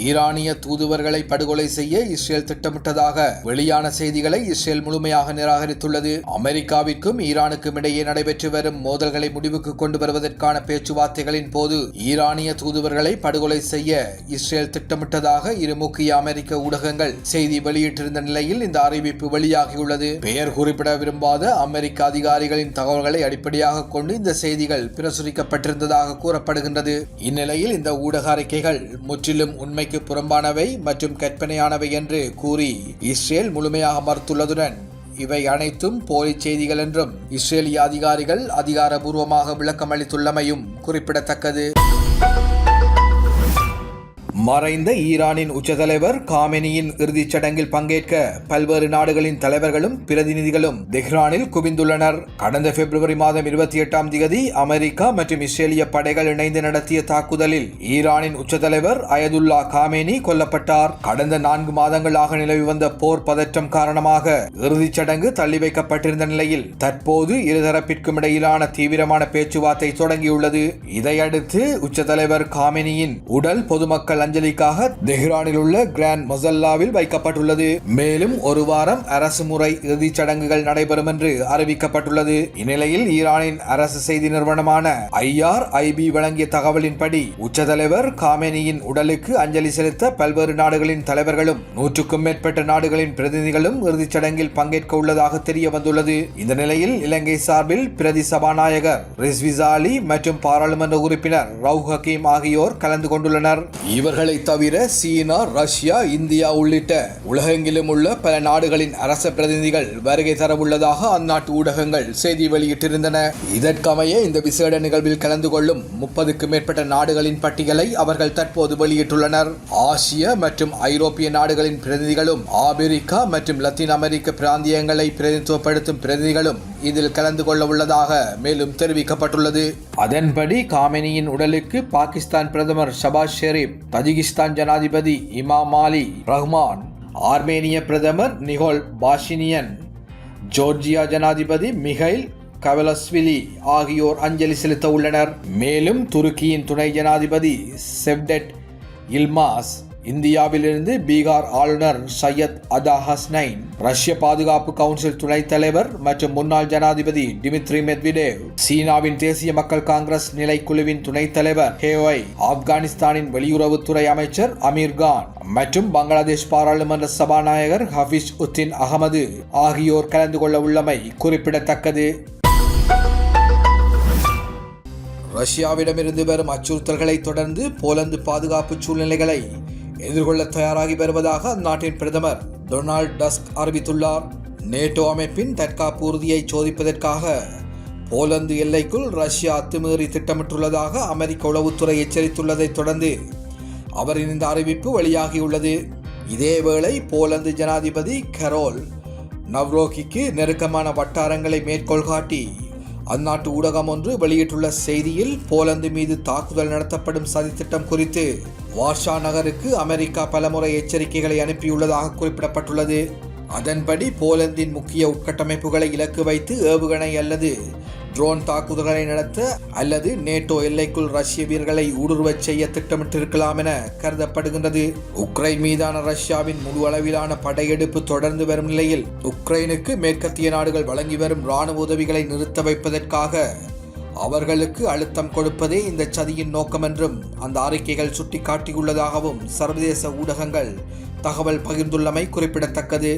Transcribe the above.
ஈரானிய தூதுவர்களை படுகொலை செய்ய இஸ்ரேல் திட்டமிட்டதாக வெளியான செய்திகளை இஸ்ரேல் முழுமையாக நிராகரித்துள்ளது. அமெரிக்காவிற்கும் ஈரானுக்கும் இடையே நடைபெற்று வரும் மோதல்களை முடிவுக்கு கொண்டு வருவதற்கான பேச்சுவார்த்தைகளின் போது ஈரானிய தூதுவர்களை படுகொலை செய்ய இஸ்ரேல் திட்டமிட்டதாக இரு முக்கிய அமெரிக்க ஊடகங்கள் செய்தி வெளியிட்டிருந்த நிலையில் இந்த அறிவிப்பு வெளியாகியுள்ளது. பெயர் குறிப்பிட விரும்பாத அமெரிக்க அதிகாரிகளின் தகவல்களை அடிப்படையாக கொண்டு இந்த செய்திகள் பிரசுரிக்கப்பட்டிருந்ததாக கூறப்படுகின்றது. இந்நிலையில் இந்த ஊடக அறிக்கைகள் முற்றிலும் உண்மைக்கு புறம்பானவை மற்றும் கற்பனையானவை என்று கூறி இஸ்ரேல் முழுமையாக மறுத்துள்ளதுடன் இவை அனைத்தும் போலி செய்திகள் என்றும் இஸ்ரேலிய அதிகாரிகள் அதிகாரபூர்வமாக விளக்கம் அளித்துள்ளமையும் குறிப்பிடத்தக்கது. மறைந்த ஈரானின் உச்சதலைவர் காமெனியின் இறுதிச் சடங்கில் பங்கேற்க பல்வேறு நாடுகளின் தலைவர்களும் பிரதிநிதிகளும் தெஹ்ரானில் குவிந்துள்ளனர். கடந்த பிப்ரவரி மாதம் 28ஆம் தேதி அமெரிக்கா மற்றும் இஸ்ரேலிய படைகள் இணைந்து நடத்திய தாக்குதலில் ஈரானின் உச்சதலைவர் அயதுல்லா காமெனி கொல்லப்பட்டார். கடந்த 4 மாதங்களாக நிலவி வந்த போர் பதற்றம் காரணமாக இறுதிச் சடங்கு தள்ளி வைக்கப்பட்டிருந்த நிலையில் தற்போது இருதரப்பிற்கும் இடையிலான தீவிரமான பேச்சுவார்த்தை தொடங்கியுள்ளது. இதையடுத்து உச்சதலைவர் காமெனியின் உடல் பொதுமக்கள் அஞ்சலிக்காக தெஹ்ரானில் உள்ள கிராண்ட் மொசல்லாவில் வைக்கப்பட்டுள்ளது. மேலும் ஒரு வாரம் அரசு முறை இறுதிச் சடங்குகள் நடைபெறும் என்று அறிவிக்கப்பட்டுள்ளது. இந்நிலையில் ஈரானின் அரசு செய்தி நிறுவனமான IRIB வழங்கிய தகவலின்படி உச்சதலைவர் காமெனியின் உடலுக்கு அஞ்சலி செலுத்த பல்வேறு நாடுகளின் தலைவர்களும் 100க்கும் மேற்பட்ட நாடுகளின் பிரதிநிதிகளும் இறுதிச் சடங்கில் பங்கேற்க உள்ளதாக தெரிய வந்துள்ளது. இந்த நிலையில் இலங்கை சார்பில் பிரதி சபாநாயகர் ரிஸ்விசாலி மற்றும் பாராளுமன்ற உறுப்பினர் ரவுப் ஹக்கீம் ஆகியோர் கலந்து கொண்டுள்ளனர். இவர்களை தவிர சீனா, ரஷ்யா, இந்தியா உள்ளிட்ட உலகெங்கிலும் உள்ள பல நாடுகளின் அரச பிரதிநிதிகள் வருகை தரவுள்ளதாக அந்நாட்டு ஊடகங்கள் செய்தி வெளியிட்டிருந்தன. இதற்கமைய இந்த விசேட நிகழ்வில் கலந்து கொள்ளும் 30க்கும் மேற்பட்ட நாடுகளின் பட்டியலை அவர்கள் தற்போது வெளியிட்டுள்ளனர். ஆசிய மற்றும் ஐரோப்பிய நாடுகளின் பிரதிநிதிகளும் ஆப்பிரிக்கா மற்றும் லத்தீன் அமெரிக்க பிராந்தியங்களை பிரதிநிதித்துவப்படுத்தும் பிரதிநிதிகளும் இதில் கலந்து கொள்ள உள்ளதாக மேலும் தெரிவிக்கப்பட்டுள்ளது. அதன்படி காமெனியின் உடலுக்கு பாகிஸ்தான் பிரதமர் ஷபாஸ் ஷெரீப், தஜிகிஸ்தான் ஜனாதிபதி இமாமாலி ரஹ்மான், ஆர்மேனிய பிரதமர் நிகோல் பாஷினியன், ஜோர்ஜியா ஜனாதிபதி மிகைல் கவலஸ்விலி ஆகியோர் அஞ்சலி செலுத்த உள்ளனர். மேலும் துருக்கியின் துணை ஜனாதிபதி செவ்டெட் இல்மாஸ், இந்தியாவிலிருந்து பீகார் ஆளுநர் சையத் அதா ஹஸ்னைன், ரஷ்ய பாதுகாப்பு கவுன்சில் துணைத் தலைவர் மற்றும் முன்னாள் ஜனாதிபதி டிமித்ரி மெத்வெடேவ், சீனாவின் தேசிய மக்கள் காங்கிரஸ் நிலைக்குழுவின் துணைத் தலைவர் ஹேஒய், ஆப்கானிஸ்தானின் வெளியுறவுத்துறை அமைச்சர் அமீர் கான் மற்றும் பங்களாதேஷ் பாராளுமன்ற சபாநாயகர் ஹபீஸ் உத்தின் அகமது ஆகியோர் கலந்து கொள்ள உள்ளமை குறிப்பிடத்தக்கது. ரஷ்யாவிடமிருந்து வரும் அச்சுறுத்தல்களை தொடர்ந்து போலந்து பாதுகாப்பு சூழ்நிலைகளை எதிர்கொள்ள தயாராகி வருவதாக அந்நாட்டின் பிரதமர் டொனால்ட் டஸ்க் அறிவித்துள்ளார். நேட்டோ அமைப்பின் தற்காப்பு உறுதியை சோதிப்பதற்காக போலந்து எல்லைக்குள் ரஷ்யா அத்துமீறி திட்டமிட்டுள்ளதாக அமெரிக்க உளவுத்துறை எச்சரித்துள்ளதை தொடர்ந்து அவரின் இந்த அறிவிப்பு வெளியாகியுள்ளது. இதேவேளை போலந்து ஜனாதிபதி கரோல் நவ்ரோக்கிக்கு நெருக்கமான வட்டாரங்களை மேற்கோள் காட்டி அந்நாட்டு ஊடகம் ஒன்று வெளியிட்டுள்ள செய்தியில் போலந்து மீது தாக்குதல் நடத்தப்படும் சதித்திட்டம் குறித்து வார்ஷா நகருக்கு அமெரிக்கா பலமுறை எச்சரிக்கைகளை அனுப்பியுள்ளதாக குறிப்பிடப்பட்டுள்ளது. அதன்படி போலந்தின் முக்கிய உட்கட்டமைப்புகளை இலக்கு வைத்து ஏவுகணை அல்லது ட்ரோன் தாக்குதல்களை நடத்த அல்லது நேட்டோ எல்லைக்குள் ரஷ்ய வீரர்களை ஊடுருவச் செய்ய திட்டமிட்டிருக்கலாம் என கருதப்படுகின்றது. உக்ரைன் மீதான ரஷ்யாவின் முழு அளவிலான படையெடுப்பு தொடர்ந்து வரும் நிலையில் உக்ரைனுக்கு மேற்கத்திய நாடுகள் வழங்கி வரும் இராணுவ உதவிகளை நிறுத்த வைப்பதற்காக அவர்களுக்கு அழுத்தம் கொடுப்பதே இந்த சதியின் நோக்கம் என்றும் அந்த அறிக்கைகள் சுட்டிக்காட்டியுள்ளதாகவும் சர்வதேச ஊடகங்கள் தகவல் பகிர்ந்துள்ளமை குறிப்பிடத்தக்கது.